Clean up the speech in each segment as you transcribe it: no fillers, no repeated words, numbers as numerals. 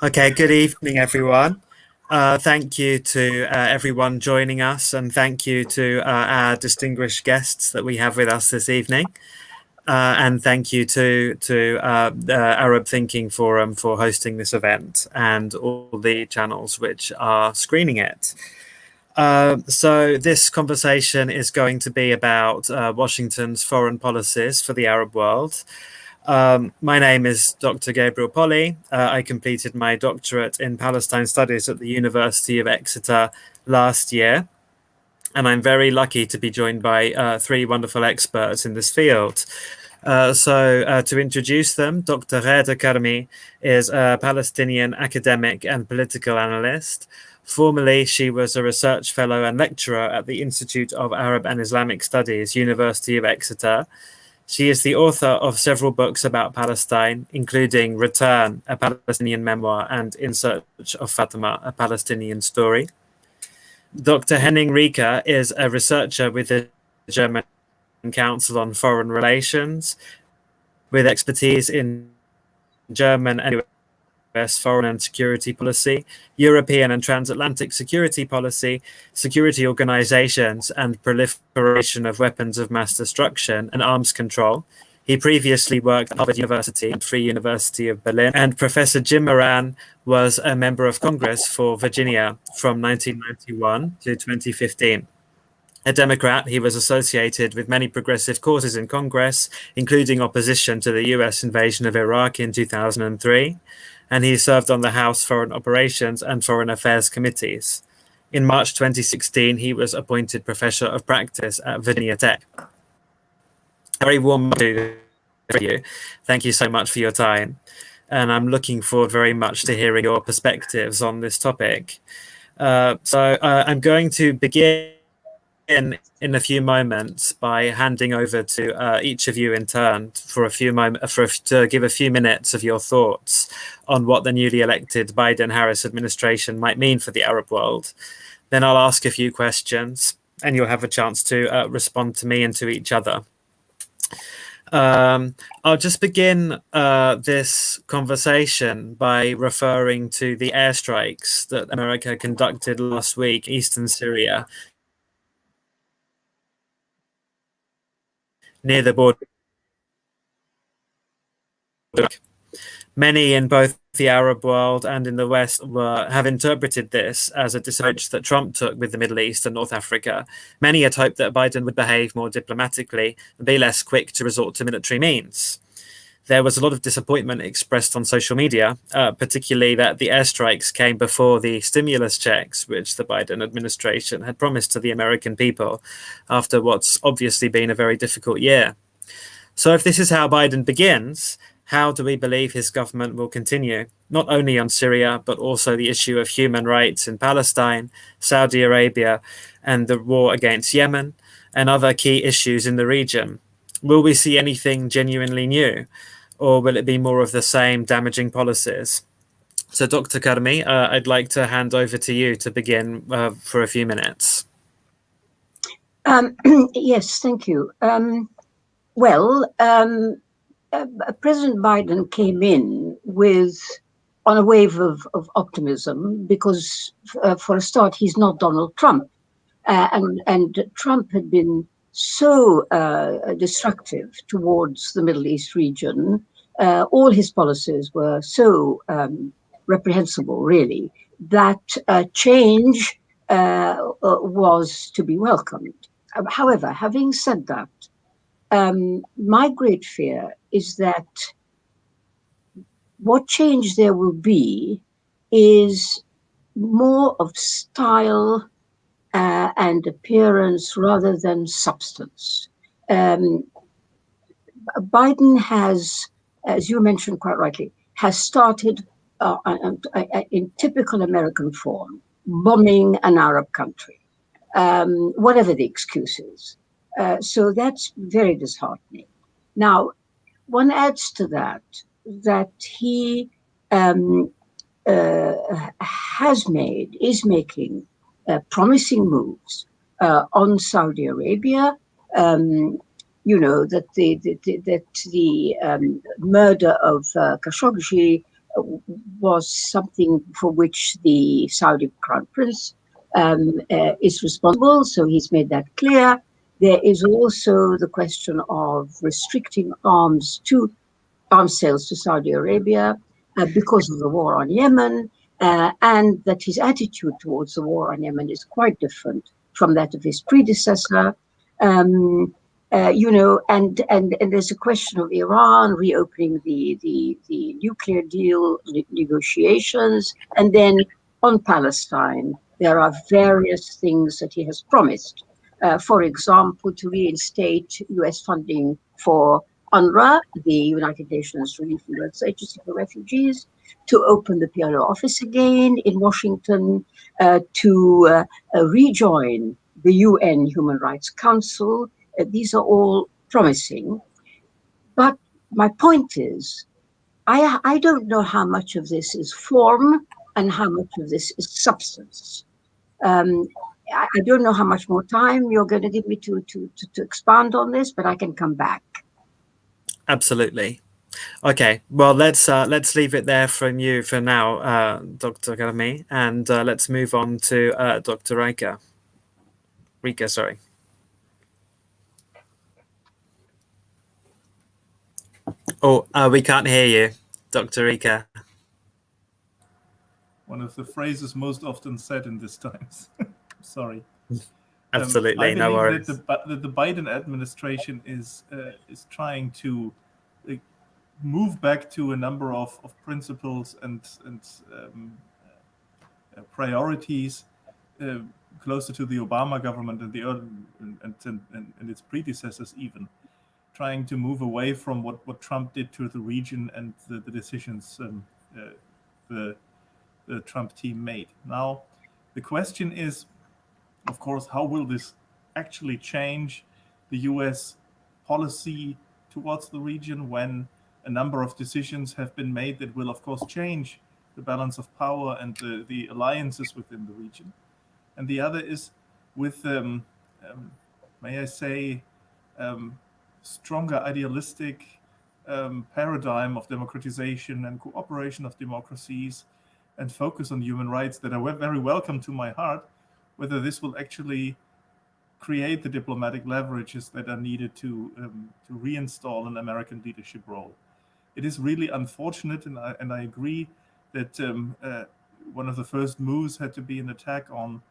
Okay, good evening, everyone. Thank you to everyone joining us, and thank you to our distinguished guests that we have with us this evening. And thank you to the Arab Thinking Forum for hosting this event and all the channels which are screening it. So this conversation is going to be about Washington's foreign policies for the Arab world. My name is Dr. Gabriel Polly. I completed my doctorate in Palestine Studies at the University of Exeter last year. And I'm very lucky to be joined by three wonderful experts in this field. To introduce them, Dr. Reda Karmi is a Palestinian academic and political analyst. Formerly, she was a research fellow and lecturer at the Institute of Arab and Islamic Studies, University of Exeter. She is the author of several books about Palestine, including Return, a Palestinian memoir, and In Search of Fatima, a Palestinian story. Dr. Henning Rieker is a researcher with the German Council on Foreign Relations, with expertise in German and US foreign and security policy, European and transatlantic security policy, security organizations, and proliferation of weapons of mass destruction and arms control. He previously worked at Harvard University and Free University of Berlin, and Professor Jim Moran was a member of Congress for Virginia from 1991 to 2015. A Democrat, he was associated with many progressive causes in Congress, including opposition to the US invasion of Iraq in 2003, and he served on the House Foreign Operations and Foreign Affairs committees. In March 2016, he was appointed Professor of Practice at Virginia Tech. A very warm welcome to you. Thank you so much for your time, and I'm looking forward very much to hearing your perspectives on this topic. I'm going to begin in a few moments by handing over to each of you in turn for a few to give a few minutes of your thoughts on what the newly elected Biden-Harris administration might mean for the Arab world. Then I'll ask a few questions, and you'll have a chance to respond to me and to each other. I'll just begin this conversation by referring to the airstrikes that America conducted last week in eastern Syria, near the border. Many in both the Arab world and in the West have interpreted this as a approach that Trump took with the Middle East and North Africa. Many had hoped that Biden would behave more diplomatically and be less quick to resort to military means. There was a lot of disappointment expressed on social media, particularly that the airstrikes came before the stimulus checks, which the Biden administration had promised to the American people after what's obviously been a very difficult year. So if this is how Biden begins, how do we believe his government will continue, not only on Syria, but also the issue of human rights in Palestine, Saudi Arabia, and the war against Yemen, and other key issues in the region? Will we see anything genuinely new, or will it be more of the same damaging policies? So, Dr. Karmi, I'd like to hand over to you to begin for a few minutes. Yes, thank you. President Biden came in on a wave of optimism because, for a start, he's not Donald Trump. And Trump had been so destructive towards the Middle East region. All his policies were so reprehensible, really, that change was to be welcomed. However, having said that, my great fear is that what change there will be is more of style and appearance rather than substance. Biden has, as you mentioned quite rightly, has started in typical American form, bombing an Arab country, whatever the excuse is. So that's very disheartening. Now, one adds to that he is making promising moves on Saudi Arabia. You know that the murder of Khashoggi was something for which the Saudi Crown Prince is responsible, so he's made that clear. There is also the question of restricting arms sales to Saudi Arabia because of the war on Yemen, and that his attitude towards the war on Yemen is quite different from that of his predecessor. And there's a question of Iran reopening the nuclear deal negotiations, and then on Palestine, there are various things that he has promised. For example, to reinstate U.S. funding for UNRWA, the United Nations Relief and Works Agency for Refugees, to open the PLO office again in Washington, to rejoin the UN Human Rights Council. These are all promising. But my point is, I don't know how much of this is form and how much of this is substance. I don't know how much more time you're going to give me to expand on this, but I can come back. Absolutely. Okay, well, let's leave it there from you for now, Dr. Karami, and let's move on to Dr. Rika. Sorry. Oh, we can't hear you, Dr. Rika. One of the phrases most often said in these times. Sorry. Absolutely, I no worries. that the Biden administration is trying to move back to a number of principles and priorities closer to the Obama government and its predecessors, even trying to move away from what Trump did to the region and the decisions the Trump team made. Now, the question is, of course, how will this actually change the U.S. policy towards the region when a number of decisions have been made that will, of course, change the balance of power and the alliances within the region? And the other is with, may I say, stronger idealistic paradigm of democratization and cooperation of democracies and focus on human rights that are very welcome to my heart, whether this will actually create the diplomatic leverages that are needed to reinstall an American leadership role. It is really unfortunate, and I agree that one of the first moves had to be an attack on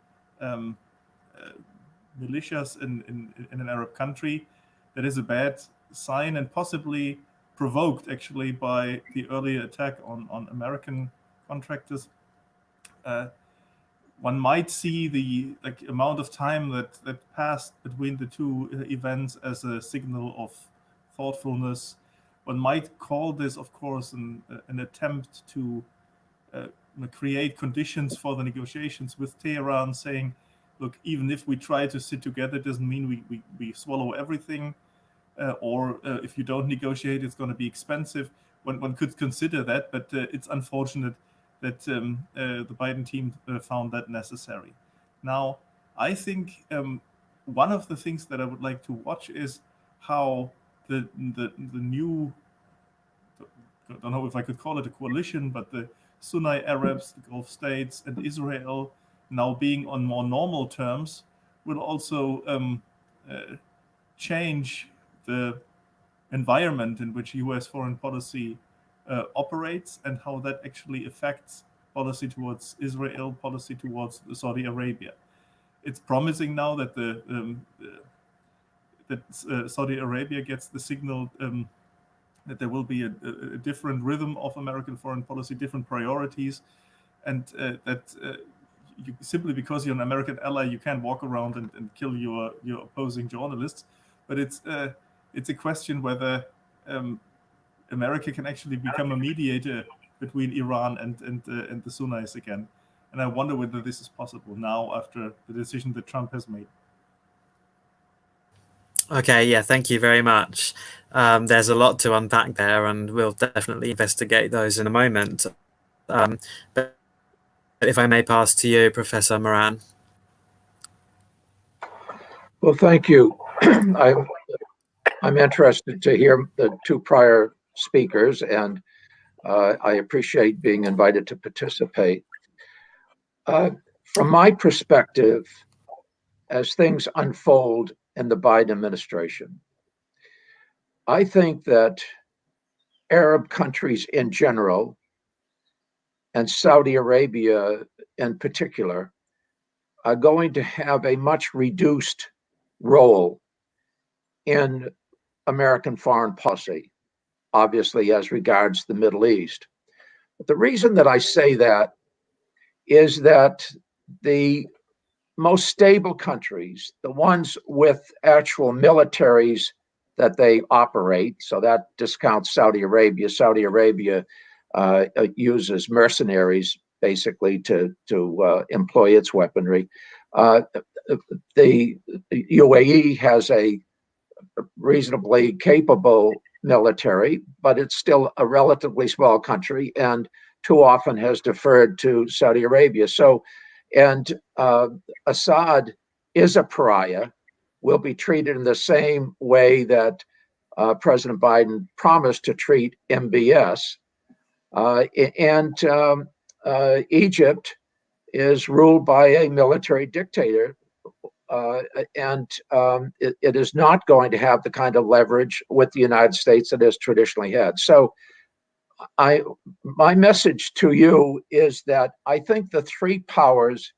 militias in an Arab country. That is a bad sign and possibly provoked actually by the earlier attack on American contractors. One might see the amount of time that passed between the two events as a signal of thoughtfulness. One might call this, of course, an attempt to create conditions for the negotiations with Tehran, saying, look, even if we try to sit together, it doesn't mean we swallow everything, or if you don't negotiate, it's going to be expensive. One could consider that, but it's unfortunate that the Biden team found that necessary. Now, I think one of the things that I would like to watch is how the new, I don't know if I could call it a coalition, but the Sunni Arabs, the Gulf states, and Israel now being on more normal terms will also change the environment in which U.S. foreign policy operates and how that actually affects policy towards Israel, policy towards Saudi Arabia. It's promising now that Saudi Arabia gets the signal that there will be a different rhythm of American foreign policy, different priorities, and that simply because you're an American ally, you can't walk around and kill your opposing journalists. But it's a question whether America can actually become a mediator between Iran and the Sunnis again. And I wonder whether this is possible now after the decision that Trump has made. Okay, yeah, thank you very much. There's a lot to unpack there, and we'll definitely investigate those in a moment. But if I may pass to you, Professor Moran. Well, thank you. I'm interested to hear the two prior speakers, and I appreciate being invited to participate. From my perspective, as things unfold in the Biden administration, I think that Arab countries in general, and Saudi Arabia in particular, are going to have a much reduced role in American foreign policy, obviously, as regards the Middle East. But the reason that I say that is that the most stable countries, the ones with actual militaries that they operate, so that discounts Saudi Arabia. Saudi Arabia uses mercenaries basically to employ its weaponry. The UAE has a reasonably capable military, but it's still a relatively small country and too often has deferred to Saudi Arabia. And Assad is a pariah, will be treated in the same way that President Biden promised to treat MBS. Egypt is ruled by a military dictator, it is not going to have the kind of leverage with the United States that it has traditionally had. So my message to you is that I think the three powers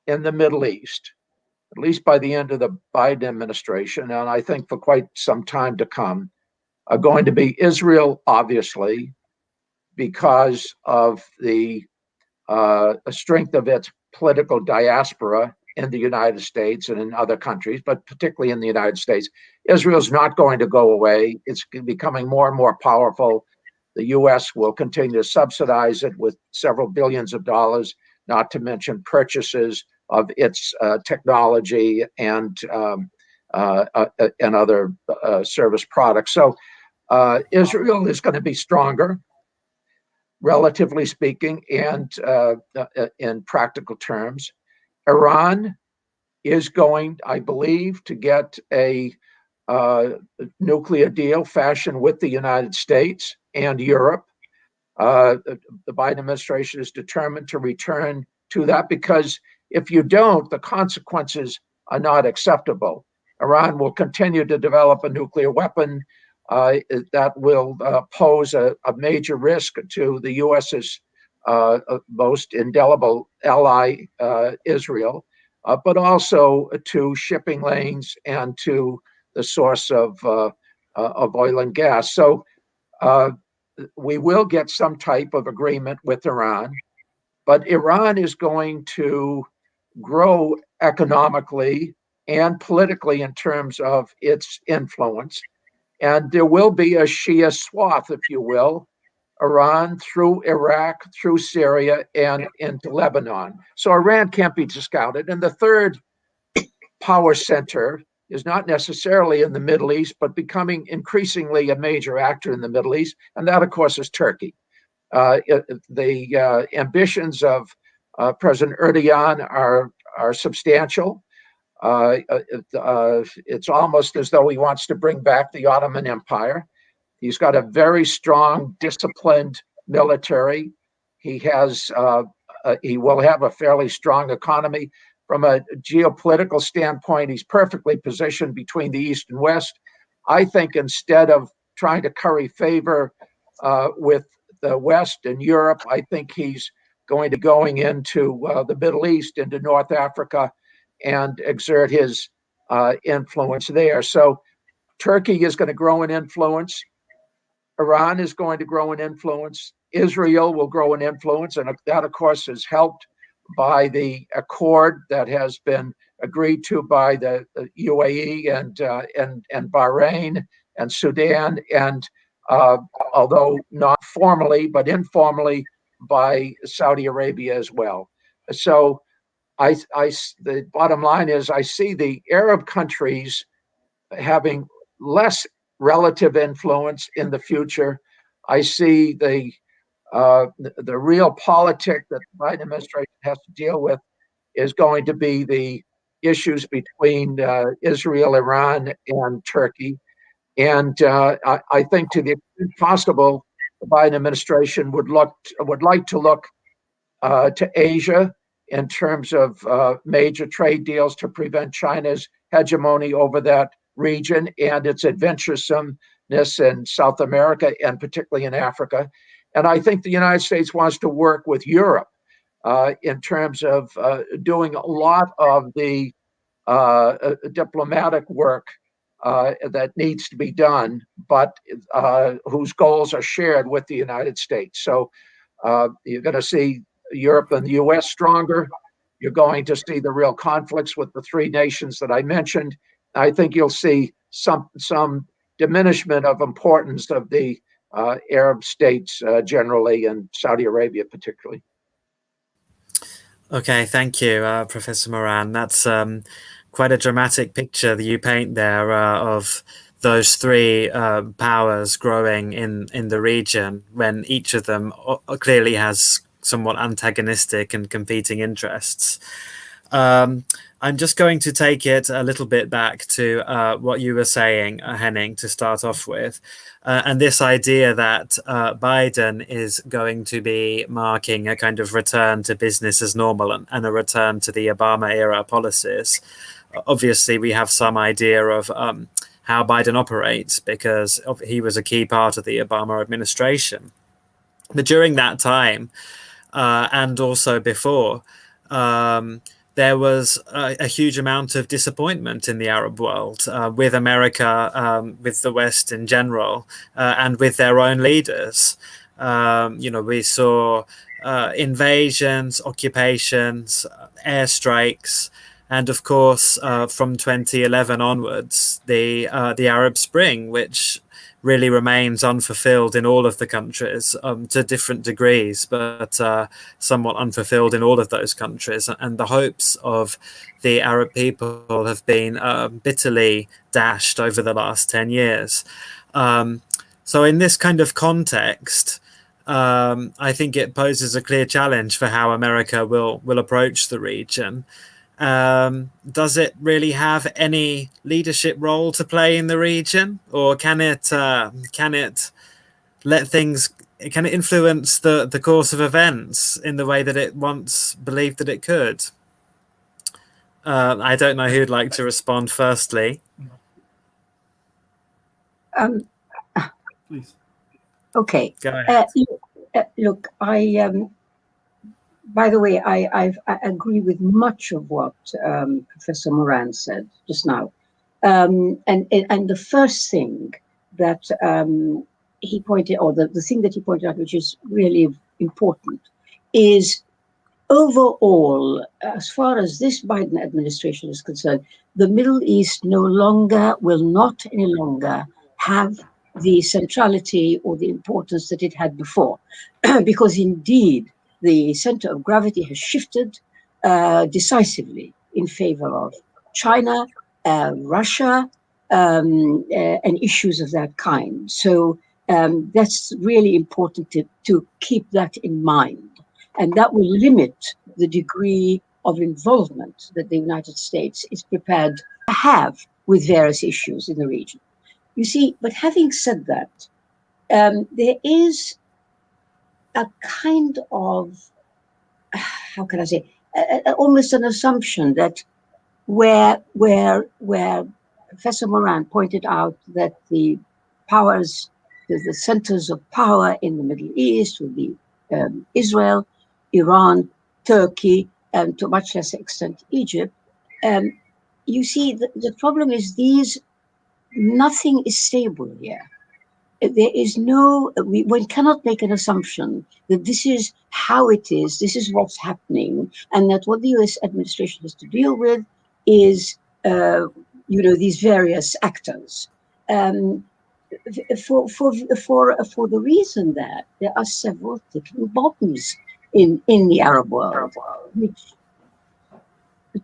in the Middle East, at least by the end of the Biden administration, and I think for quite some time to come, are going to be Israel, obviously, because of the strength of its political diaspora in the United States and in other countries, but particularly in the United States. Israel's not going to go away. It's becoming more and more powerful. The U.S. will continue to subsidize it with several billions of dollars, not to mention purchases of its technology and other service products. So Israel is going to be stronger, relatively speaking, and in practical terms. Iran is going, I believe, to get a nuclear deal fashioned with the United States and Europe. The Biden administration is determined to return to that because if you don't, the consequences are not acceptable. Iran will continue to develop a nuclear weapon that will pose a major risk to the U.S.'s most indelible ally, Israel, but also to shipping lanes and to the source of oil and gas. So we will get some type of agreement with Iran, but Iran is going to grow economically and politically in terms of its influence. And there will be a Shia swath, if you will, Iran through Iraq, through Syria, and into Lebanon. So Iran can't be discounted. And the third power center is not necessarily in the Middle East, but becoming increasingly a major actor in the Middle East. And that, of course, is Turkey. The ambitions of President Erdogan are substantial. It's almost as though he wants to bring back the Ottoman Empire. He's got a very strong, disciplined military. He will have a fairly strong economy. From a geopolitical standpoint, he's perfectly positioned between the East and West. I think instead of trying to curry favor with the West and Europe, I think he's going into the Middle East, into North Africa, and exert his influence there. So Turkey is going to grow in influence. Iran is going to grow in influence. Israel will grow in influence. And that, of course, is helped by the accord that has been agreed to by the UAE and Bahrain and Sudan, and although not formally, but informally, by Saudi Arabia as well. So the bottom line is I see the Arab countries having less relative influence in the future. I see the real politic that the Biden administration has to deal with is going to be the issues between Israel, Iran, and Turkey. And I think to the extent possible, the Biden administration would like to look to Asia in terms of major trade deals to prevent China's hegemony over that region and its adventuresomeness in South America and particularly in Africa. And I think the United States wants to work with Europe in terms of doing a lot of the diplomatic work that needs to be done, but whose goals are shared with the United States. So you're going to see Europe and the U.S. stronger. You're going to see the real conflicts with the three nations that I mentioned. I think you'll see some diminishment of importance of the Arab states generally, and Saudi Arabia particularly. Okay, thank you, Professor Moran. That's quite a dramatic picture that you paint there of those three powers growing in the region when each of them clearly has somewhat antagonistic and competing interests. I'm just going to take it a little bit back to what you were saying, Henning, to start off with. And this idea that Biden is going to be marking a kind of return to business as normal and a return to the Obama era policies. Obviously, we have some idea of how Biden operates because he was a key part of the Obama administration. But during that time, and also before, there was a huge amount of disappointment in the Arab world with America, with the West in general, and with their own leaders. We saw invasions, occupations, airstrikes, and of course, from 2011 onwards, the Arab Spring, which really remains unfulfilled in all of the countries to different degrees, but somewhat unfulfilled in all of those countries. And the hopes of the Arab people have been bitterly dashed over the last 10 years. So in this kind of context, I think it poses a clear challenge for how America will approach the region. Does it really have any leadership role to play in the region, or can it influence the course of events in the way that it once believed that it could? I don't know who'd like to respond firstly. Please. Okay. Go ahead. Look, by the way, I agree with much of what Professor Moran said just now. And the first thing that he pointed, or the thing that he pointed out, which is really important, is overall, as far as this Biden administration is concerned, the Middle East will not any longer have the centrality or the importance that it had before, because indeed, the center of gravity has shifted decisively in favor of China, Russia, and issues of that kind. So that's really important to keep that in mind. And that will limit the degree of involvement that the United States is prepared to have with various issues in the region. You see, but having said that, there is a kind of, how can I say, almost an assumption that where Professor Moran pointed out that the powers, the centers of power in the Middle East would be Israel, Iran, Turkey, and to a much lesser extent Egypt. You see, the problem is nothing is stable here. There is one cannot make an assumption that this is how it is, this is what's happening, and that what the US administration has to deal with is, these various actors. For the reason that there are several ticking bombs in the Arab world,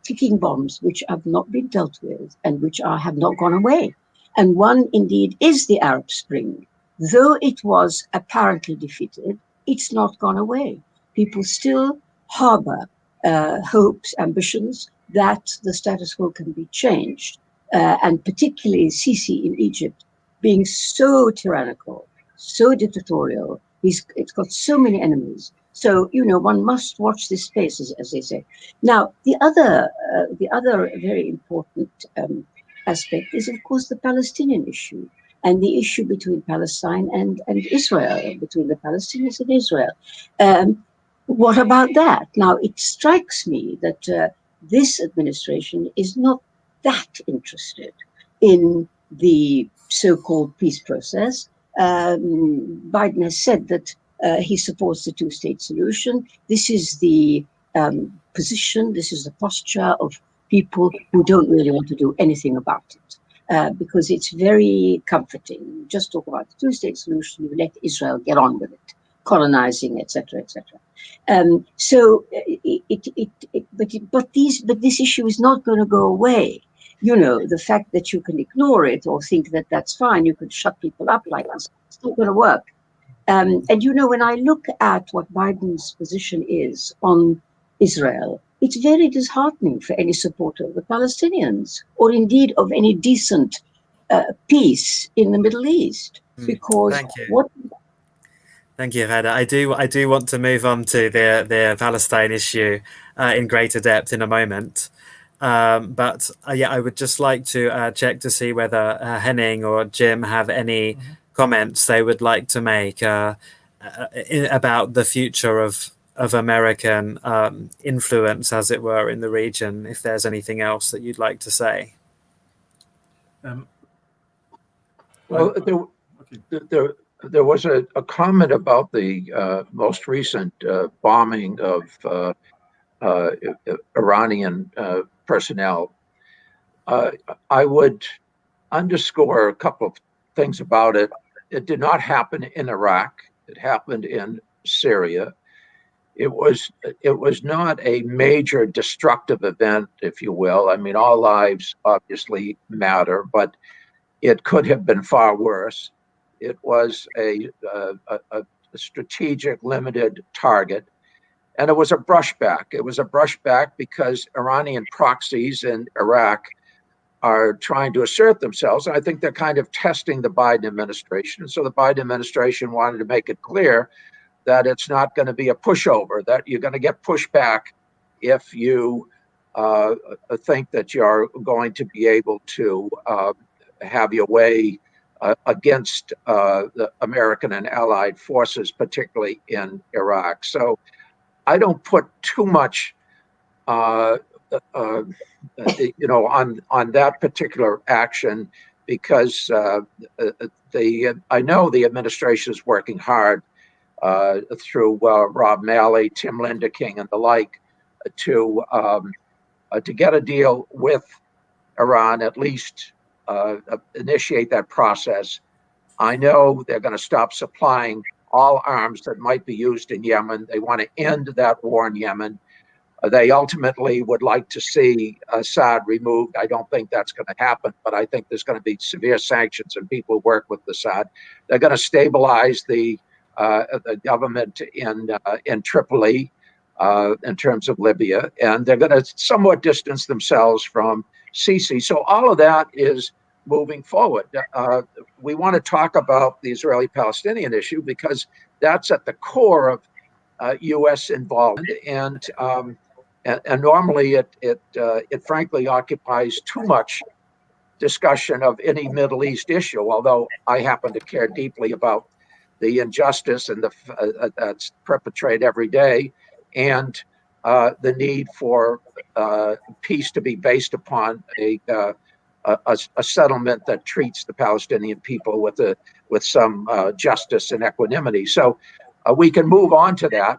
ticking bombs which have not been dealt with and which have not gone away. And one indeed is the Arab Spring. Though it was apparently defeated, it's not gone away. People still harbor hopes, ambitions that the status quo can be changed. And particularly Sisi in Egypt being so tyrannical, so dictatorial, It's got so many enemies. So, one must watch this space, as they say. Now, the other very important aspect is, of course, the Palestinian issue and the issue between Palestine and Israel, between the Palestinians and Israel. What about that? Now, it strikes me that this administration is not that interested in the so-called peace process. Biden has said that he supports the two-state solution. This is the position, this is the posture of people who don't really want to do anything about it, because it's very comforting. You just talk about the two-state solution, you let Israel get on with it, colonizing, etc., etc. So, but this issue is not going to go away. The fact that you can ignore it or think that that's fine, you could shut people up like this, it's not going to work. And when I look at what Biden's position is on Israel, it's very disheartening for any supporter of the Palestinians, or indeed of any decent peace in the Middle East. Because Thank you. Thank you, Heda. I do want to move on to the Palestine issue in greater depth in a moment. But I would just like to check to see whether Henning or Jim have any comments they would like to make about the future of American influence, as it were, in the region. If there's anything else that you'd like to say. Well, there was a comment about the most recent bombing of Iranian personnel. I would underscore a couple of things about it. It did not happen in Iraq. It happened in Syria. It was not a major destructive event, if you will. I mean, all lives obviously matter, but it could have been far worse. It was a strategic, limited target. And it was a brushback. It was a brushback because Iranian proxies in Iraq are trying to assert themselves. And I think they're kind of testing the Biden administration. And so the Biden administration wanted to make it clear that it's not going to be a pushover, that you're going to get pushback if you think that you're going to be able to have your way against the American and allied forces, particularly in Iraq. So I don't put too much, on that particular action, because I know the administration is working hard through Rob Malley, Tim Lindeking, and the like to get a deal with Iran, at least initiate that process. I know they're going to stop supplying all arms that might be used in Yemen. They want to end that war in Yemen. They ultimately would like to see Assad removed. I don't think that's going to happen, but I think there's going to be severe sanctions and people who work with Assad. They're going to stabilize the government in Tripoli in terms of Libya, and they're going to somewhat distance themselves from Sisi. So all of that is moving forward. We want to talk about the Israeli-Palestinian issue because that's at the core of U.S. involvement, and normally it frankly occupies too much discussion of any Middle East issue. Although I happen to care deeply about the injustice and that's perpetrated every day, and the need for peace to be based upon a settlement that treats the Palestinian people with some justice and equanimity. So we can move on to that,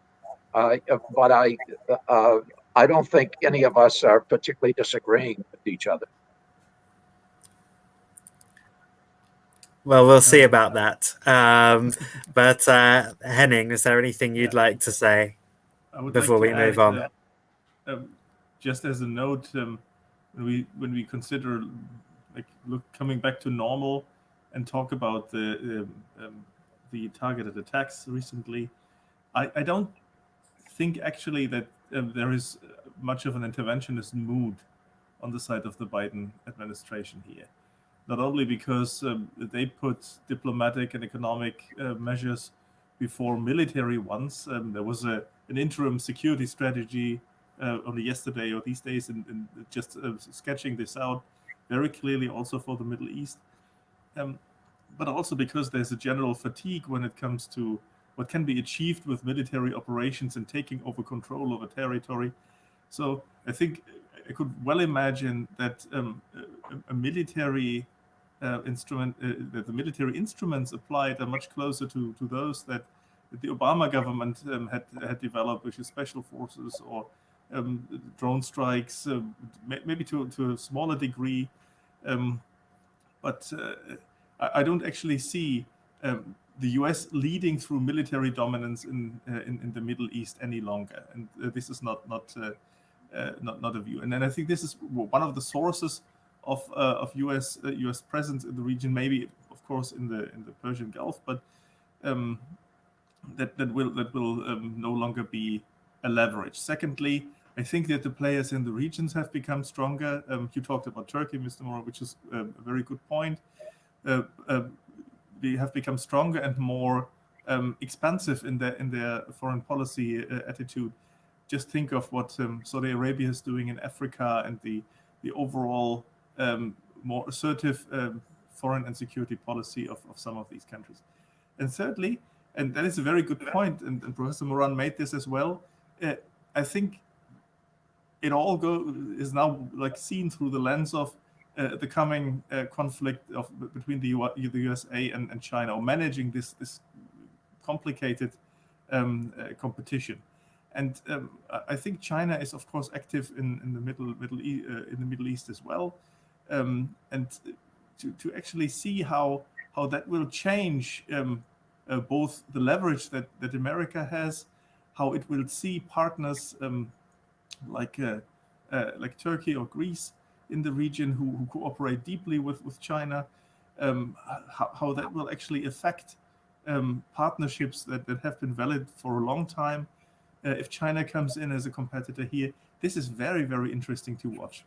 but I don't think any of us are particularly disagreeing with each other. Well, we'll see about that. But Henning, is there anything you'd like to say before we move on? Just as a note, when we consider coming back to normal and talk about the targeted attacks recently, I don't think actually that there is much of an interventionist mood on the side of the Biden administration here. Not only because they put diplomatic and economic measures before military ones. There was an interim security strategy only yesterday or these days, and just sketching this out very clearly also for the Middle East. But also because there's a general fatigue when it comes to what can be achieved with military operations and taking over control of a territory. So I think I could well imagine that a military instrument, that the military instruments applied are much closer to those that the Obama government had developed, which is special forces or drone strikes, maybe to a smaller degree. But I don't actually see the U.S. leading through military dominance in the Middle East any longer, and this is not a view. And then I think this is one of the sources of U.S. presence in the region. Maybe, of course, in the Persian Gulf, but that will no longer be a leverage. Secondly, I think that the players in the regions have become stronger. You talked about Turkey, Mr. Moore, which is a very good point. They have become stronger and more expansive in their foreign policy attitude. Just think of what Saudi Arabia is doing in Africa and the overall more assertive foreign and security policy of some of these countries. And thirdly, and that is a very good point, and Professor Moran made this as well, I think it all is now like seen through the lens of the coming conflict between the USA and China, or managing this complicated competition. And I think China is, of course, active in the Middle East as well, and to actually see how that will change both the leverage that America has, how it will see partners like Turkey or Greece in the region who cooperate deeply with China, how that will actually affect partnerships that have been valid for a long time. If China comes in as a competitor here, this is very, very interesting to watch.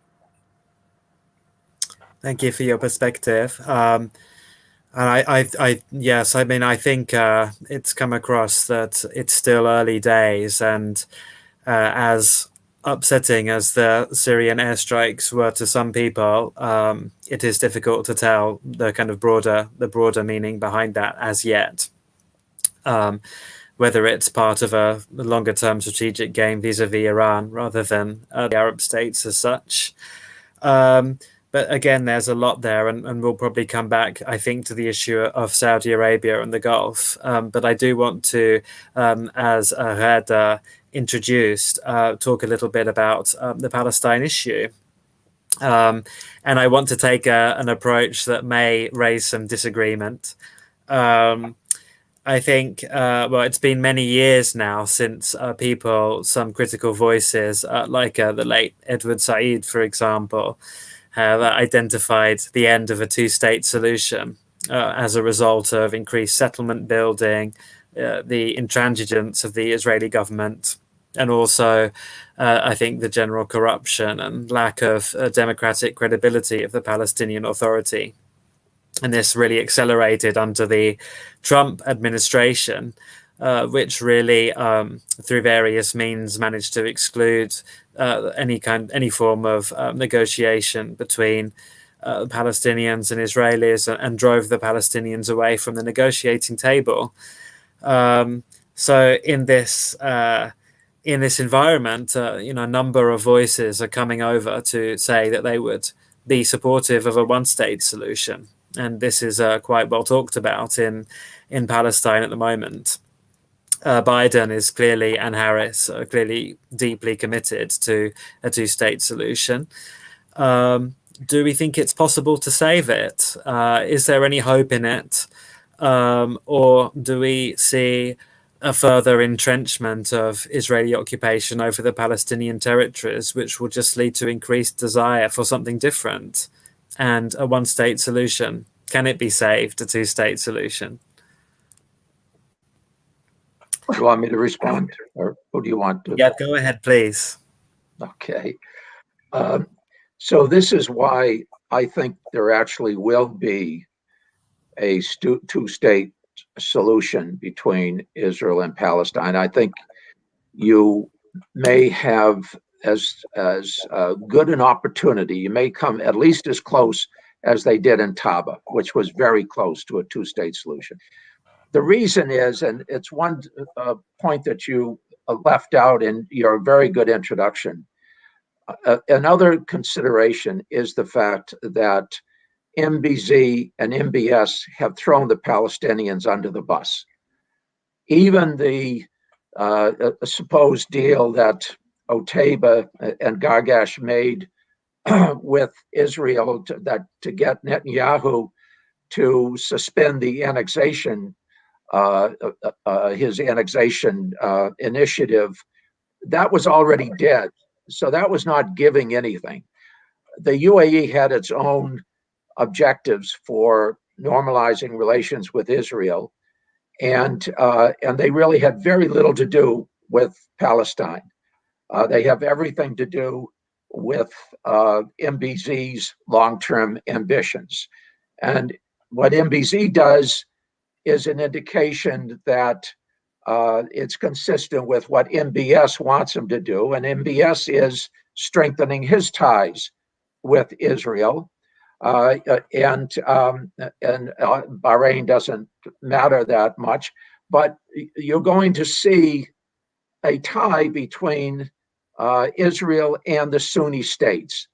Thank you for your perspective. And yes, I mean, I think it's come across that it's still early days, and as upsetting as the Syrian airstrikes were to some people, it is difficult to tell the kind of broader meaning behind that as yet. Whether it's part of a longer-term strategic game vis-a-vis Iran rather than the Arab states as such. But again, there's a lot there, and we'll probably come back, I think, to the issue of Saudi Arabia and the Gulf. But I do want to, as Ghada introduced, talk a little bit about the Palestine issue. And I want to take an approach that may raise some disagreement. I think, well, it's been many years now since some critical voices, like the late Edward Said, for example, have identified the end of a two-state solution as a result of increased settlement building, the intransigence of the Israeli government, and also, I think, the general corruption and lack of democratic credibility of the Palestinian Authority. And this really accelerated under the Trump administration, which really, through various means, managed to exclude any form of negotiation between Palestinians and Israelis, and drove the Palestinians away from the negotiating table. So in this environment, a number of voices are coming over to say that they would be supportive of a one-state solution. And this is quite well talked about in Palestine at the moment. Biden is clearly, and Harris are clearly deeply committed to a two-state solution. Do we think it's possible to save it? Is there any hope in it? Or do we see a further entrenchment of Israeli occupation over the Palestinian territories, which will just lead to increased desire for something different and a one-state solution? Can it be saved, a two-state solution? Do you want me to respond, or who do you want to? Yeah, go ahead, please. Okay. So this is why I think there actually will be a two-state solution between Israel and Palestine. I think you may have as good an opportunity. You may come at least as close as they did in Taba, which was very close to a two-state solution. The reason is, and it's one point that you left out in your very good introduction, another consideration is the fact that MBZ and MBS have thrown the Palestinians under the bus. Even the supposed deal that Otaiba and Gargash made with Israel to get Netanyahu to suspend the annexation, his annexation initiative, that was already dead. So that was not giving anything. The UAE had its own objectives for normalizing relations with Israel, and they really had very little to do with Palestine. They have everything to do with MBZ's long-term ambitions. And what MBZ does is an indication that it's consistent with what MBS wants him to do. And MBS is strengthening his ties with Israel. And Bahrain doesn't matter that much. But you're going to see a tie between Israel and the Sunni states.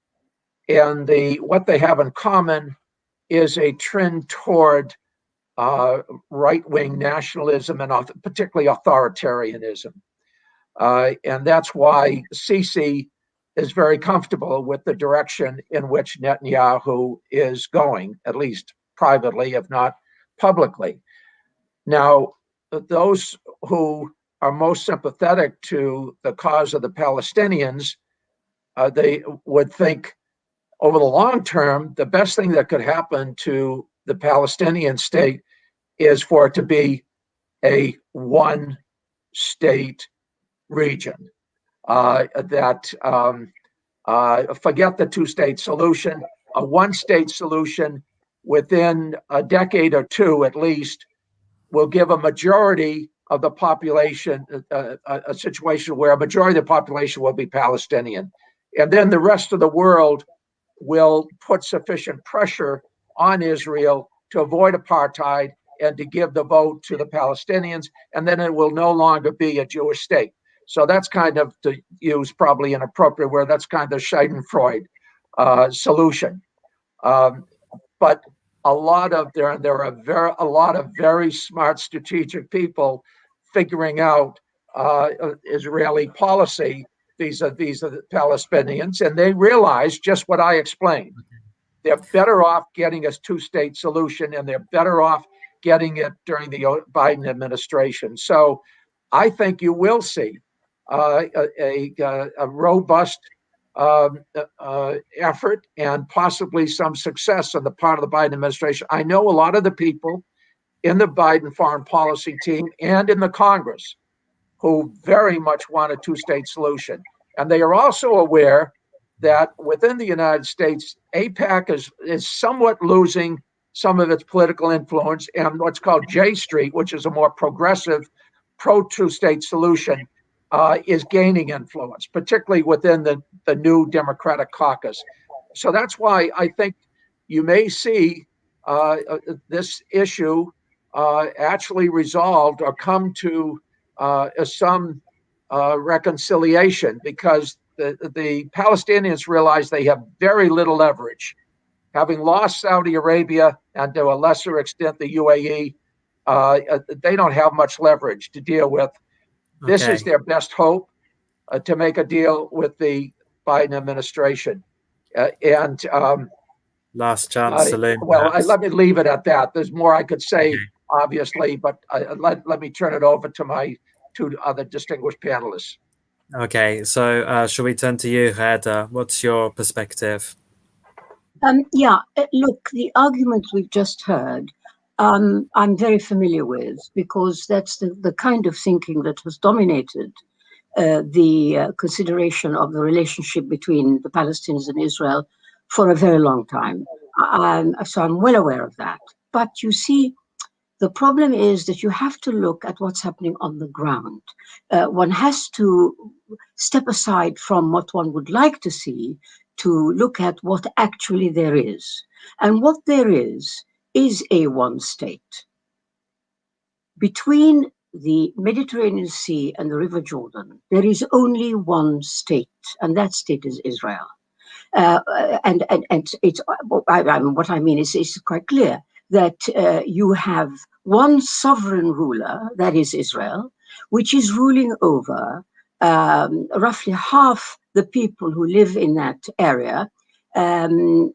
And what they have in common is a trend toward right-wing nationalism and particularly authoritarianism. And that's why Sisi is very comfortable with the direction in which Netanyahu is going, at least privately, if not publicly. Now, those who are most sympathetic to the cause of the Palestinians, they would think over the long term, the best thing that could happen to the Palestinian state is for it to be a one-state region. Forget the two-state solution. A one-state solution within a decade or two, at least, will give a majority of the population a situation where a majority of the population will be Palestinian, and then the rest of the world will put sufficient pressure on Israel to avoid apartheid and to give the vote to the Palestinians, and then it will no longer be a Jewish state. So that's kind of, to use probably an appropriate word, that's kind of Schadenfreude solution. But there are a lot of very smart strategic people figuring out Israeli policy vis-a-vis the Palestinians, and they realize just what I explained. They're better off getting a two-state solution, and they're better off getting it during the Biden administration. So I think you will see a robust effort and possibly some success on the part of the Biden administration. I know a lot of the people in the Biden foreign policy team and in the Congress who very much want a two-state solution. And they are also aware that within the United States, AIPAC is somewhat losing some of its political influence, and what's called J Street, which is a more progressive pro-two-state solution, is gaining influence, particularly within the new Democratic caucus. So that's why I think you may see this issue actually resolved or come to some reconciliation, because the Palestinians realize they have very little leverage. Having lost Saudi Arabia and to a lesser extent the UAE, they don't have much leverage to deal with. Okay. This is their best hope to make a deal with the Biden administration. Last chance saloon. Let me leave it at that. There's more I could say, okay, obviously, but let me turn it over to my two other distinguished panelists. Okay, so shall we turn to you, Ghada? What's your perspective? Look, the arguments we've just heard, I'm very familiar with, because that's the kind of thinking that has dominated the consideration of the relationship between the Palestinians and Israel for a very long time. So I'm well aware of that. But you see, The problem is that you have to look at what's happening on the ground. One has to step aside from what one would like to see to look at what actually there is. And what there is a one state. Between the Mediterranean Sea and the River Jordan, there is only one state, and that state is Israel. And it's what I mean is quite clear that you have one sovereign ruler, that is Israel, which is ruling over roughly half the people who live in that area, who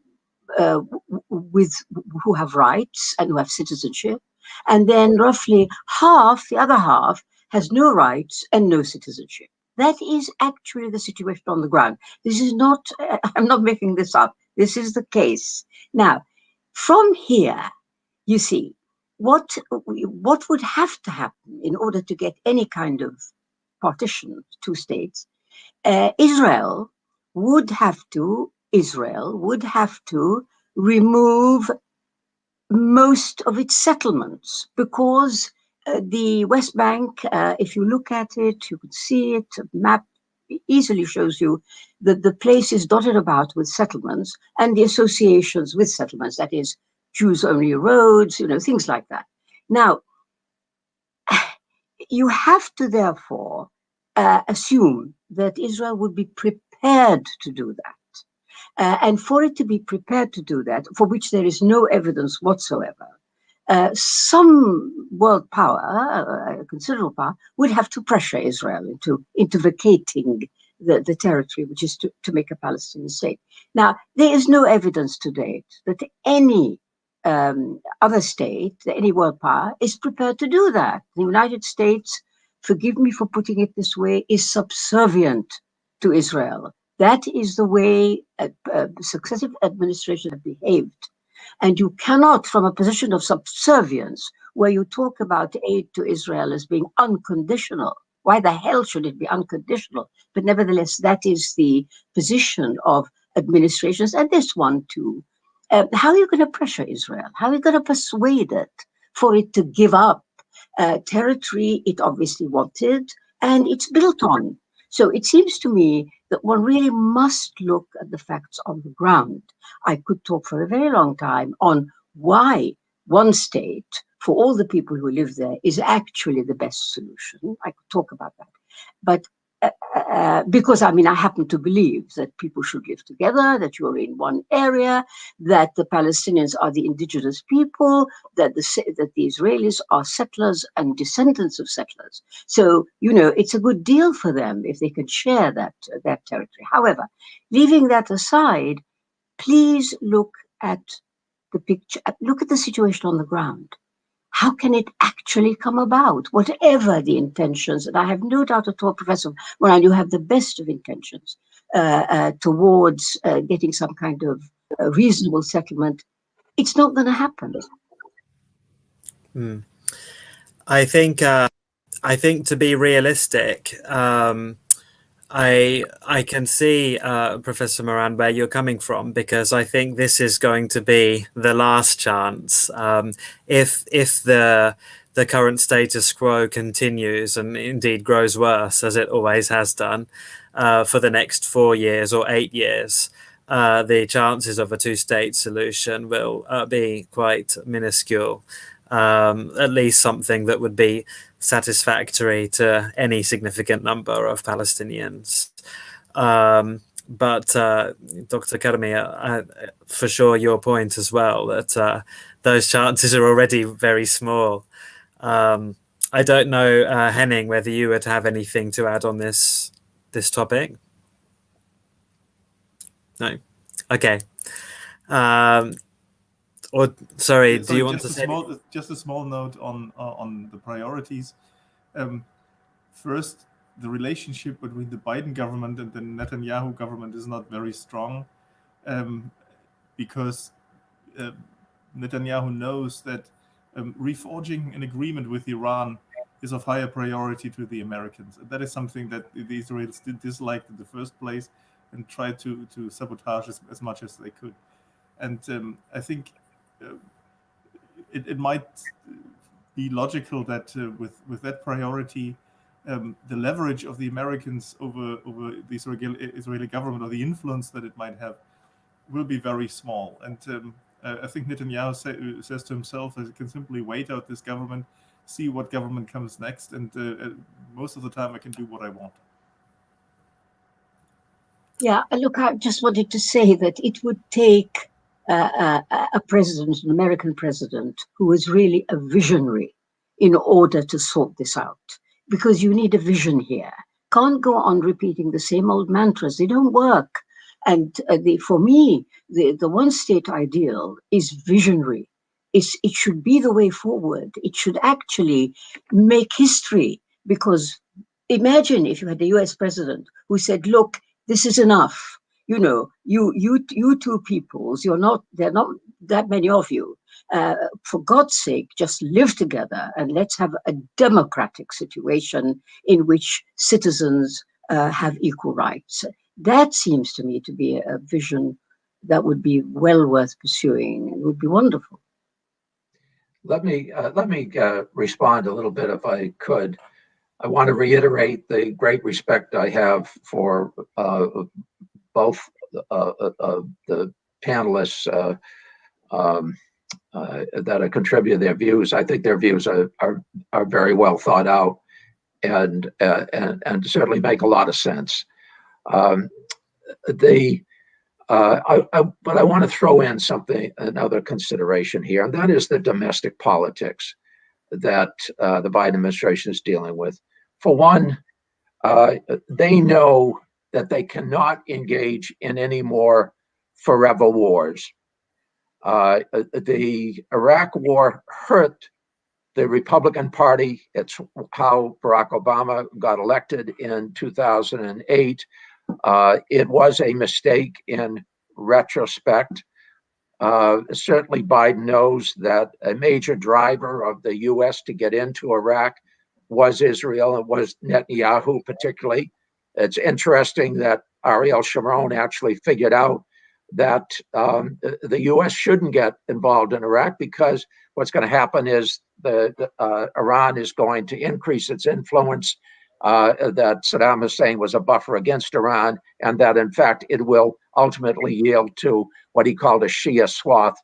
have rights and who have citizenship, and then roughly half, the other half, has no rights and no citizenship. That is actually the situation on the ground. This is not, I'm not making this up. This is the case. Now, from here, you see, what would have to happen in order to get any kind of partition, two states, Israel would have to remove most of its settlements, because the West Bank, if you look at it, you could see it, a map easily shows you that the place is dotted about with settlements and the associations with settlements, that is, Jews-only roads, things like that. Now, you have to therefore assume that Israel would be prepared to do that. And for it to be prepared to do that, for which there is no evidence whatsoever, some world power, considerable power, would have to pressure Israel into vacating the territory, which is to make a Palestinian state. Now, there is no evidence to date that any other state, any world power, is prepared to do that. The United States, forgive me for putting it this way, is subservient to Israel. That is the way successive administrations have behaved. And you cannot, from a position of subservience, where you talk about aid to Israel as being unconditional, why the hell should it be unconditional? But nevertheless, that is the position of administrations, and this one too. How are you going to pressure Israel? How are you going to persuade it for it to give up territory it obviously wanted and it's built on? So it seems to me that one really must look at the facts on the ground. I could talk for a very long time on why one state, for all the people who live there, is actually the best solution. I could talk about that. But because, I happen to believe that people should live together, that you're in one area, that the Palestinians are the indigenous people, that the Israelis are settlers and descendants of settlers. So, it's a good deal for them if they can share that territory. However, leaving that aside, please look at the picture, look at the situation on the ground. How can it actually come about, whatever the intentions? And I have no doubt at all, Professor Moran, you have the best of intentions towards getting some kind of reasonable settlement. It's not going to happen. I think to be realistic, I can see, Professor Moran, where you're coming from, because I think this is going to be the last chance. If the current status quo continues and indeed grows worse, as it always has done, for the next 4 years or 8 years, the chances of a two-state solution will be quite minuscule. At least something that would be satisfactory to any significant number of Palestinians. But Dr. Karmi, for sure your point as well, that those chances are already very small. I don't know, Henning, whether you would have anything to add on this topic? No? Okay. Or sorry, do you want to say just a small note on the priorities? First, the relationship between the Biden government and the Netanyahu government is not very strong, because Netanyahu knows that reforging an agreement with Iran is of higher priority to the Americans. And that is something that the Israelis disliked in the first place and tried to sabotage as much as they could. And I think it might be logical that with that priority, the leverage of the Americans over the Israeli government, or the influence that it might have, will be very small. And I think Netanyahu says to himself that he can simply wait out this government, see what government comes next, and most of the time I can do what I want. Yeah, look, I just wanted to say that it would take a president, an American president, who is really a visionary in order to sort this out, because you need a vision here. Can't go on repeating the same old mantras. They don't work. And for me, the one-state ideal is visionary. It should be the way forward. It should actually make history, because imagine if you had a US president who said, look, this is enough. You know, you two peoples, there are not that many of you. For God's sake, just live together and let's have a democratic situation in which citizens have equal rights. That seems to me to be a vision that would be well worth pursuing and would be wonderful. Let me respond a little bit, if I could. I want to reiterate the great respect I have for both the panelists that have contributed their views. I think their views are very well thought out and certainly make a lot of sense. But I want to throw in another consideration here, and that is the domestic politics that the Biden administration is dealing with. For one, they know that they cannot engage in any more forever wars. The Iraq War hurt the Republican Party. It's how Barack Obama got elected in 2008. It was a mistake in retrospect. Certainly, Biden knows that a major driver of the U.S. to get into Iraq was Israel, and was Netanyahu particularly. It's interesting that Ariel Sharon actually figured out that the U.S. shouldn't get involved in Iraq, because what's going to happen is Iran is going to increase its influence, that Saddam Hussein was a buffer against Iran, and that, in fact, it will ultimately yield to what he called a Shia swath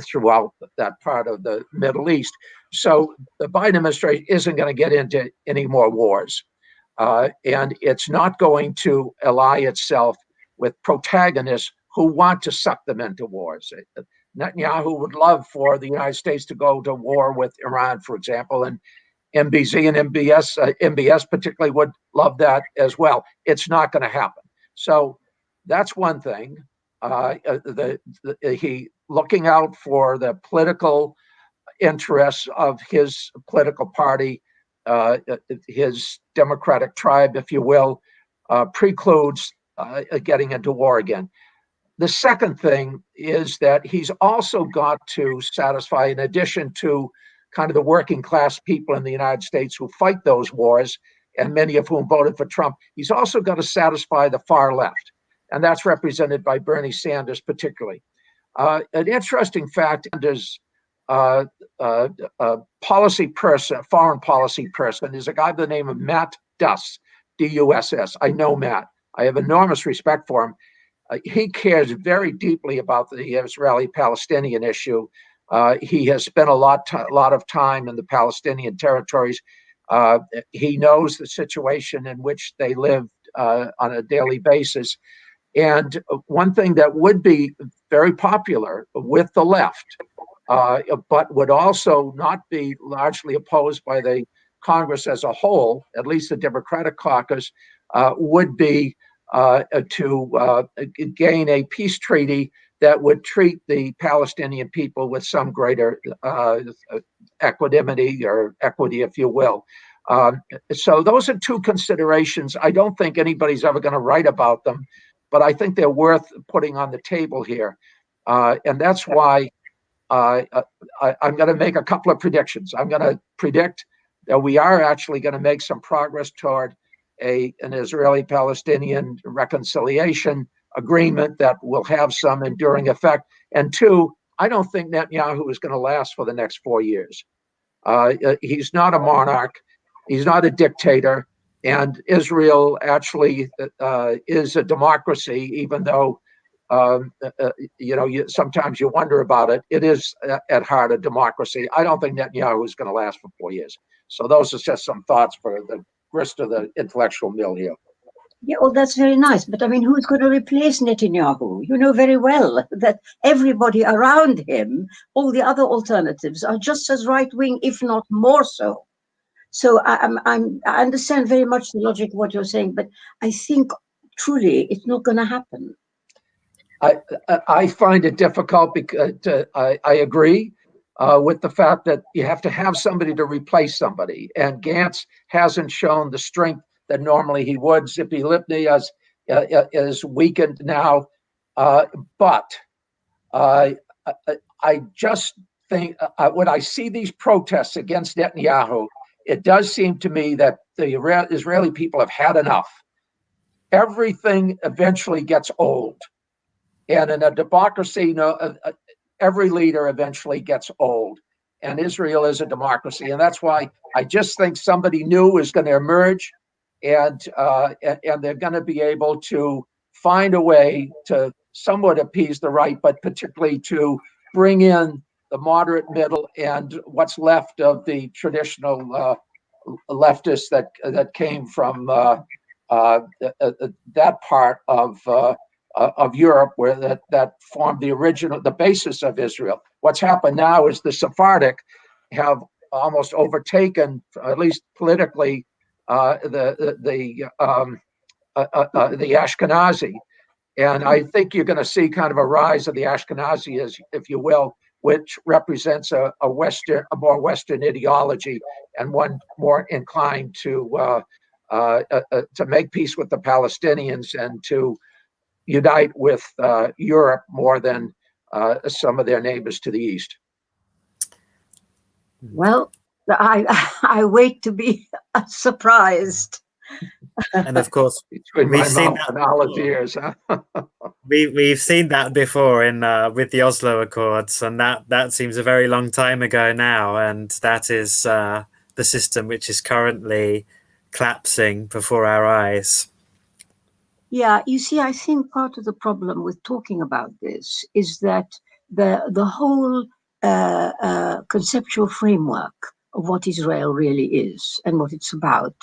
throughout that part of the Middle East. So the Biden administration isn't going to get into any more wars. And it's not going to ally itself with protagonists who want to suck them into wars. Netanyahu would love for the United States to go to war with Iran, for example, and MBZ and MBS particularly would love that as well. It's not going to happen. So that's one thing. He looking out for the political interests of his political party, his Democratic tribe, if you will, precludes getting into war again. The second thing is that he's also got to satisfy, in addition to kind of the working class people in the United States who fight those wars, and many of whom voted for Trump, he's also got to satisfy the far left. And that's represented by Bernie Sanders particularly. An interesting fact is policy person, foreign policy person, is a guy by the name of Matt Duss, D-U-S-S. I know Matt. I have enormous respect for him. He cares very deeply about the Israeli-Palestinian issue. He has spent a lot of time in the Palestinian territories. He knows the situation in which they live on a daily basis. And one thing that would be very popular with the left, but would also not be largely opposed by the Congress as a whole, at least the Democratic caucus, would be to gain a peace treaty that would treat the Palestinian people with some greater equanimity or equity, if you will. So those are two considerations. I don't think anybody's ever going to write about them, but I think they're worth putting on the table here. And that's why I'm going to make a couple of predictions. I'm going to predict that we are actually going to make some progress toward an Israeli-Palestinian reconciliation agreement that will have some enduring effect. And two, I don't think Netanyahu is going to last for the next 4 years. He's not a monarch. He's not a dictator. And Israel actually is a democracy, even though, sometimes you wonder about it. It is at heart a democracy. I don't think Netanyahu is going to last for 4 years. So those are just some thoughts for the rest of the intellectual mill here. Yeah, well, that's very nice. But I mean, who's going to replace Netanyahu? You know very well that everybody around him, all the other alternatives, are just as right-wing, if not more so. So I understand very much the logic of what you're saying, but I think truly it's not going to happen. I find it difficult because I agree with the fact that you have to have somebody to replace somebody, and Gantz hasn't shown the strength that normally he would. Zippy Lipny is weakened now, but I just think when I see these protests against Netanyahu, it does seem to me that the Israeli people have had enough. Everything eventually gets old. And in a democracy, every leader eventually gets old. And Israel is a democracy. And that's why I just think somebody new is going to emerge, and they're going to be able to find a way to somewhat appease the right, but particularly to bring in the moderate middle and what's left of the traditional leftists that came from that part of Europe, where that formed the basis of Israel. What's happened now is the Sephardic have almost overtaken, at least politically, the Ashkenazi, and I think you're going to see kind of a rise of the Ashkenazi, if you will, which represents a more Western ideology, and one more inclined to make peace with the Palestinians and to unite with Europe more than some of their neighbors to the east. Well, I wait to be surprised. And of course, we've seen that. We've seen that before in with the Oslo Accords, and that seems a very long time ago now, and that is the system which is currently collapsing before our eyes. Yeah, you see, I think part of the problem with talking about this is that the whole conceptual framework of what Israel really is and what it's about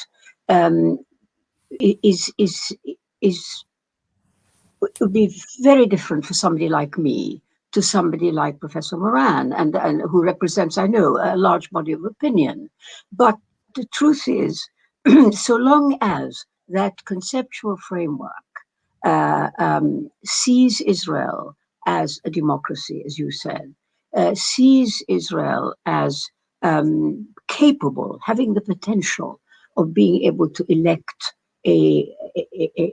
would be very different for somebody like me to somebody like Professor Moran, and who represents, I know, a large body of opinion. But the truth is, so long as that conceptual framework sees Israel as a democracy, as you said, sees Israel as capable, having the potential of being able to elect a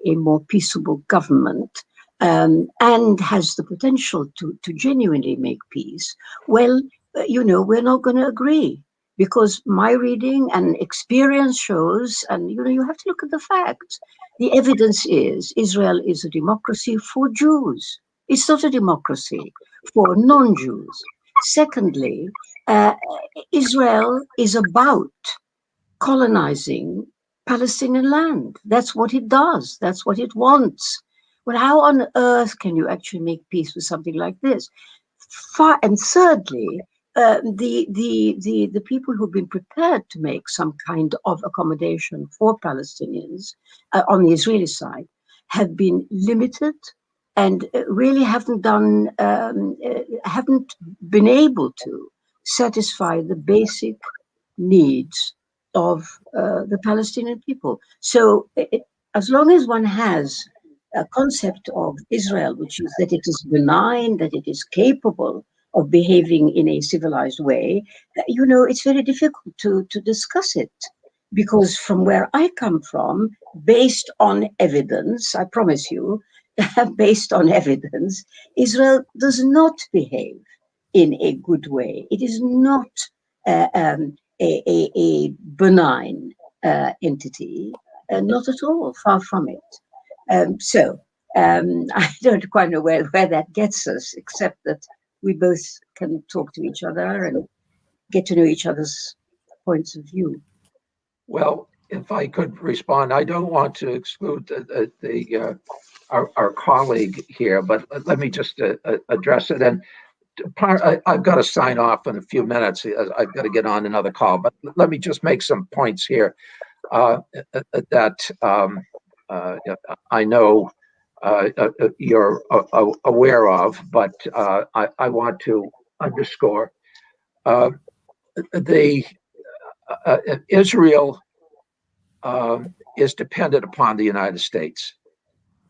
more peaceable government, and has the potential to genuinely make peace, well, we're not going to agree, because my reading and experience shows, and you have to look at the facts. The evidence is Israel is a democracy for Jews. It's not a democracy for non-Jews. Secondly, Israel is about colonizing Palestinian land. That's what it does. That's what it wants. Well, how on earth can you actually make peace with something like this? And thirdly, the people who've been prepared to make some kind of accommodation for Palestinians on the Israeli side have been limited, and really haven't been able to satisfy the basic needs of the Palestinian people. So as long as one has a concept of Israel, which is that it is benign, that it is capable of behaving in a civilized way, it's very difficult to discuss it. Because from where I come from, based on evidence, I promise you, based on evidence, Israel does not behave in a good way. It is not a benign entity, not at all, far from it. So I don't quite know where that gets us, except that we both can talk to each other and get to know each other's points of view. Well, if I could respond, I don't want to exclude our colleague here, but let me just address it. And I've got to sign off in a few minutes. I've got to get on another call, but let me just make some points here that I know you're aware of, but I want to underscore Israel is dependent upon the United States,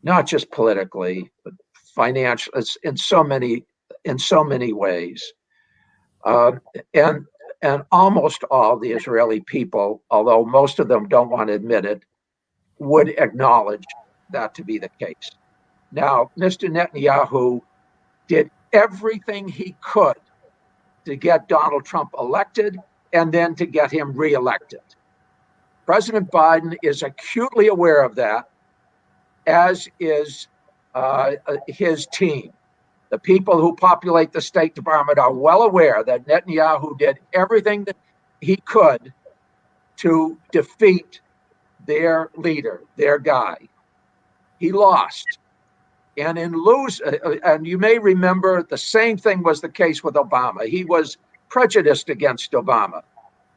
not just politically, but financially, in so many ways. And almost all the Israeli people, although most of them don't want to admit it, would acknowledge that to be the case. Now, Mr. Netanyahu did everything he could to get Donald Trump elected and then to get him reelected. President Biden is acutely aware of that, as is his team. The people who populate the State Department are well aware that Netanyahu did everything that he could to defeat their leader, their guy. He lost. And and you may remember the same thing was the case with Obama. He was prejudiced against Obama.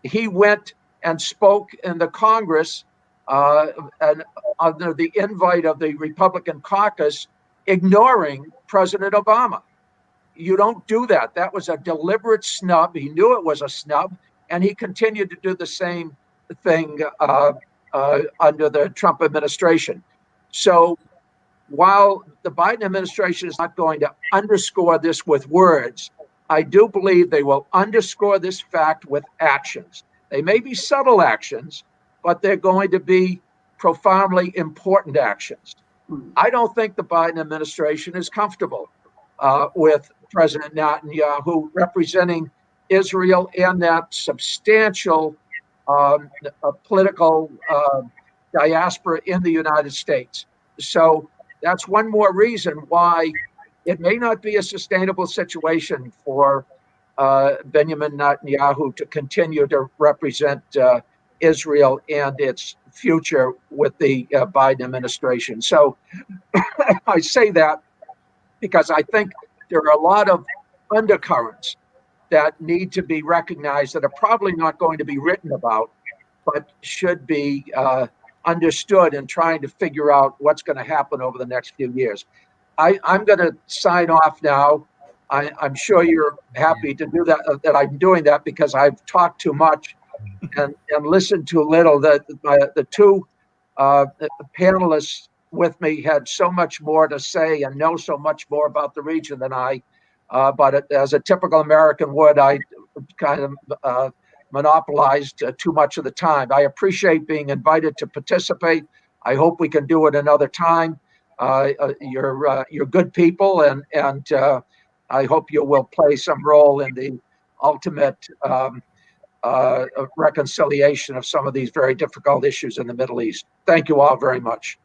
He went and spoke in the Congress and under the invite of the Republican caucus, ignoring President Obama. You don't do that. That was a deliberate snub. He knew it was a snub, and he continued to do the same thing under the Trump administration. So while the Biden administration is not going to underscore this with words, I do believe they will underscore this fact with actions. They may be subtle actions, but they're going to be profoundly important actions. I don't think the Biden administration is comfortable with President Netanyahu representing Israel and that substantial political diaspora in the United States. So that's one more reason why it may not be a sustainable situation for Benjamin Netanyahu to continue to represent Israel and its future with the Biden administration. So I say that because I think there are a lot of undercurrents that need to be recognized that are probably not going to be written about, but should be understood in trying to figure out what's going to happen over the next few years. I'm going to sign off now. I'm sure you're happy to do that I'm doing that because I've talked too much and listened too little. The two panelists with me had so much more to say and know so much more about the region than I. But as a typical American would, I kind of monopolized too much of the time. I appreciate being invited to participate. I hope we can do it another time. You're good people, and I hope you will play some role in the ultimate reconciliation of some of these very difficult issues in the Middle East. Thank you all very much.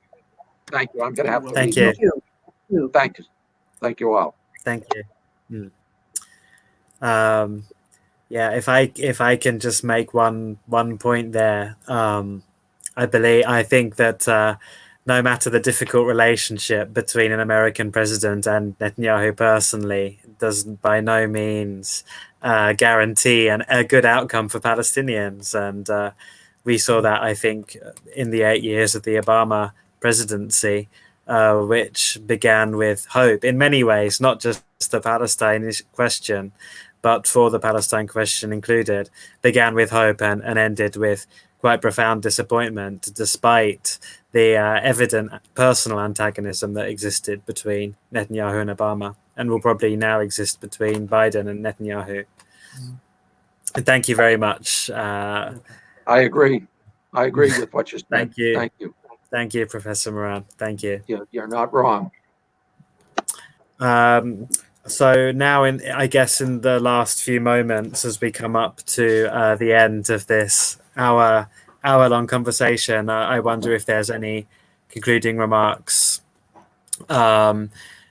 Thank you. I'm going to have to Thank leave. you. Thank you. Thank you all. Thank you. Yeah, if I can just make one point there, I think that no matter the difficult relationship between an American president and Netanyahu personally, does by no means guarantee a good outcome for Palestinians. And we saw that, I think, in the 8 years of the Obama presidency, which began with hope in many ways, not just the Palestine question, but for the Palestine question included, began with hope and ended with quite profound disappointment, despite the evident personal antagonism that existed between Netanyahu and Obama, and will probably now exist between Biden and Netanyahu. Thank you very much. I agree. I agree with what you said. Thank you. Thank you. Thank you, Professor Moran. Thank you. You're not wrong. So now, in the last few moments, as we come up to the end of this hour-long conversation, I wonder if there's any concluding remarks.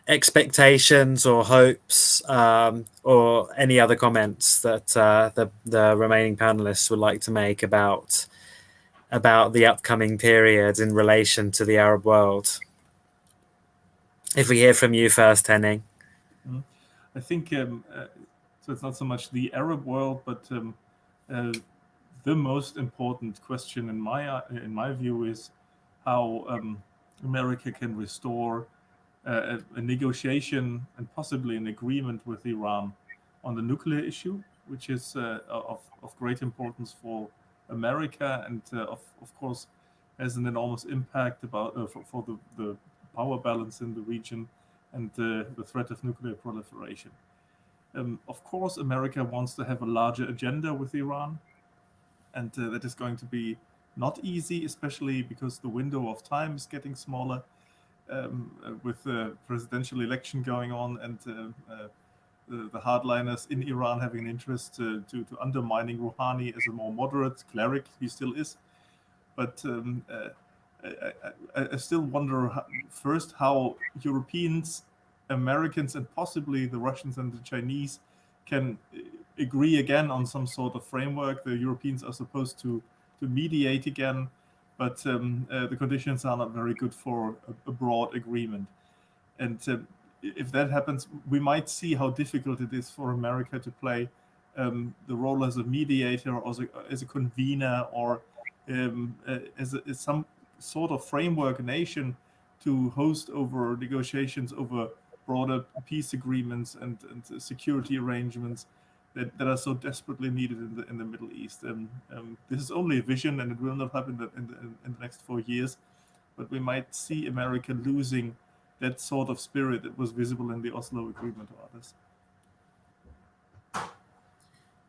expectations or hopes, or any other comments that the remaining panelists would like to make about the upcoming period in relation to the Arab world? If we hear from you first, Henning. I think so. It's not so much the Arab world, but the most important question in my view is how America can restore a negotiation and possibly an agreement with Iran on the nuclear issue, which is of great importance for America, and of course has an enormous impact for the power balance in the region and the threat of nuclear proliferation. Of course, America wants to have a larger agenda with Iran, and that is going to be not easy, especially because the window of time is getting smaller with the presidential election going on, and the hardliners in Iran having an interest to undermining Rouhani as a more moderate cleric. He still is. But I still wonder first how Europeans, Americans, and possibly the Russians and the Chinese can agree again on some sort of framework. The Europeans are supposed to mediate again, but the conditions are not very good for a broad agreement. And if that happens, we might see how difficult it is for America to play the role as a mediator, or as a convener, or as some sort of framework nation to host over negotiations over broader peace agreements and security arrangements that are so desperately needed in the Middle East. This is only a vision, and it will not happen in the next 4 years. But we might see America losing that sort of spirit that was visible in the Oslo Agreement or others.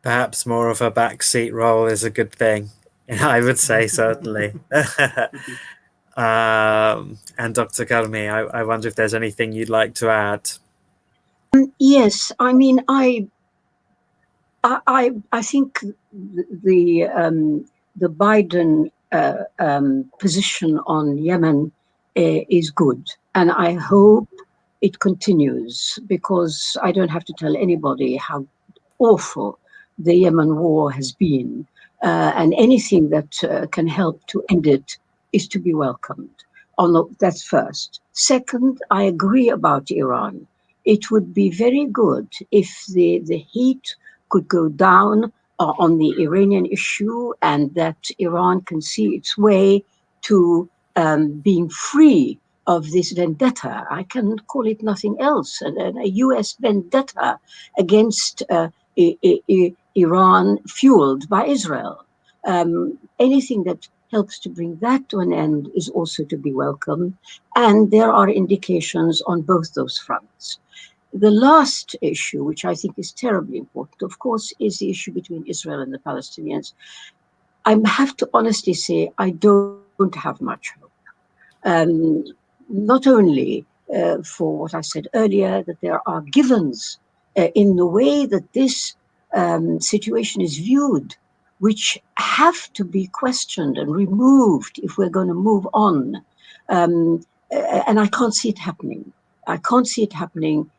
Perhaps more of a backseat role is a good thing. I would say, certainly. And Dr. Karmi, I wonder if there's anything you'd like to add. Yes, I mean, I think the Biden position on Yemen is good, and I hope it continues, because I don't have to tell anybody how awful the Yemen war has been, and anything that can help to end it is to be welcomed. That's first. Second, I agree about Iran. It would be very good if the heat could go down on the Iranian issue, and that Iran can see its way to being free of this vendetta. I can call it nothing else, a US vendetta against Iran, fueled by Israel. Anything that helps to bring that to an end is also to be welcome, and there are indications on both those fronts. The last issue, which I think is terribly important, of course, is the issue between Israel and the Palestinians. I have to honestly say I don't have much hope. Not only for what I said earlier, that there are givens in the way that this situation is viewed, which have to be questioned and removed if we're going to move on. And I can't see it happening. I can't see it happening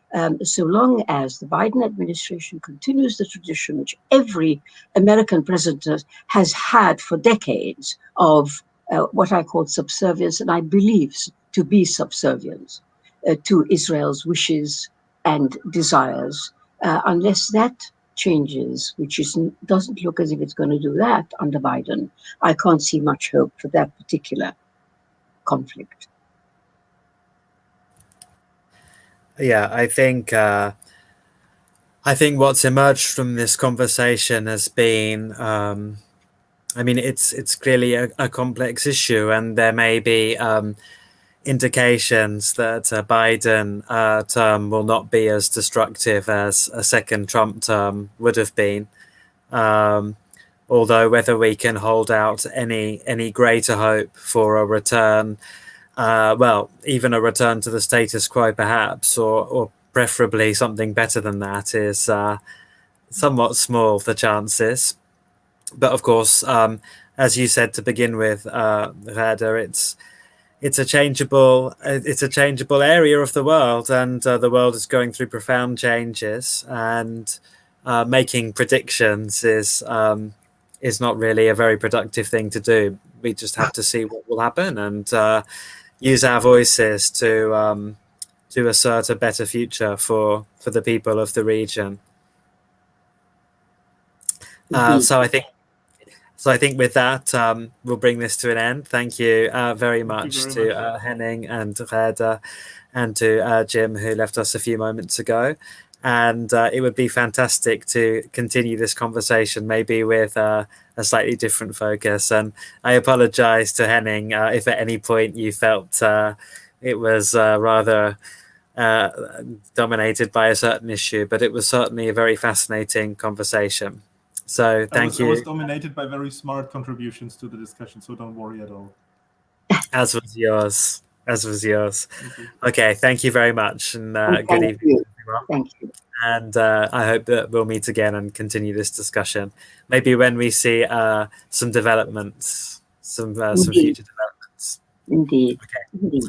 so long as the Biden administration continues the tradition which every American president has had for decades of what I call subservience, and I believe to be subservience to Israel's wishes and desires. Unless that changes, which doesn't look as if it's going to do that under Biden, I can't see much hope for that particular conflict. Yeah, I think what's emerged from this conversation has been, I mean, it's clearly a complex issue, and there may be indications that a Biden term will not be as destructive as a second Trump term would have been. Although whether we can hold out any greater hope for a return, well, even a return to the status quo, perhaps, or preferably something better than that, is somewhat small, the chances. But of course, as you said to begin with, Rada, it's a changeable area of the world, and the world is going through profound changes, and making predictions is not really a very productive thing to do. We just have to see what will happen and use our voices to assert a better future for the people of the region. So I think with that, we'll bring this to an end. Thank you very much to Henning and Reda and to Jim, who left us a few moments ago. And it would be fantastic to continue this conversation, maybe with a slightly different focus. And I apologize to Henning if at any point you felt it was rather dominated by a certain issue, but it was certainly a very fascinating conversation. So thank you. I was dominated by very smart contributions to the discussion, so don't worry at all. As was yours. Okay, thank you very much, and good evening, everyone. Thank you. And I hope that we'll meet again and continue this discussion. Maybe when we see some developments, some future developments. Indeed. Okay. Indeed.